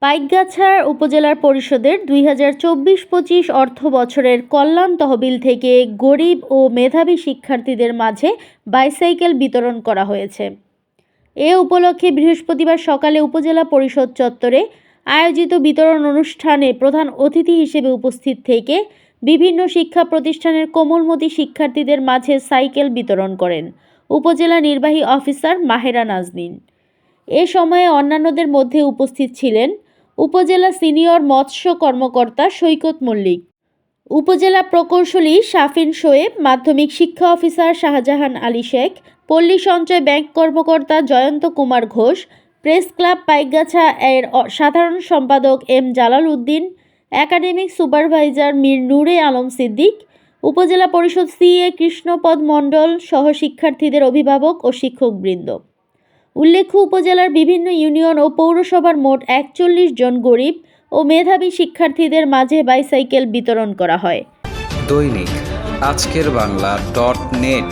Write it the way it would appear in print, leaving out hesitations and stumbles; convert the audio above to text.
পাইকগাছাড় উপজেলা পরিষদের ২০২৪-২৫ অর্থবছরের কল্যাণ তহবিল থেকে গরিব ও মেধাবী শিক্ষার্থীদের মাঝে বাইসাইকেল বিতরণ করা হয়েছে। এ উপলক্ষে বৃহস্পতিবার সকালে উপজেলা পরিষদ চত্বরে আয়োজিত বিতরণ অনুষ্ঠানে প্রধান অতিথি হিসেবে উপস্থিত থেকে বিভিন্ন শিক্ষা প্রতিষ্ঠানের কোমলমতি শিক্ষার্থীদের মাঝে সাইকেল বিতরণ করেন উপজেলা নির্বাহী অফিসার মাহেরা নাজনীন। এ সময়ে অন্যান্যদের মধ্যে উপস্থিত ছিলেন উপজেলা সিনিয়র মৎস্য কর্মকর্তা সৈকত মল্লিক, উপজেলা প্রকৌশলী শাফিন শোয়েব, মাধ্যমিক শিক্ষা অফিসার শাহজাহান আলী শেখ, পল্লী সঞ্চয় ব্যাংক কর্মকর্তা জয়ন্ত কুমার ঘোষ, প্রেস ক্লাব পাইকগাছা এর সাধারণ সম্পাদক M Jalal Uddin, academic supervisor Mir Nure Alam Siddique, উপজেলা পরিষদ সিএ কৃষ্ণপদ মণ্ডল সহ শিক্ষার্থীদের অভিভাবক ও শিক্ষকবৃন্দ। উল্লেখ্য, উপজেলার বিভিন্ন ইউনিয়ন ও পৌরসভার মোট ৪১ জন গরিব ও মেধাবী শিক্ষার্থীদের মাঝে বাইসাইকেল বিতরণ করা হয়। দৈনিক আজকের বাংলা.net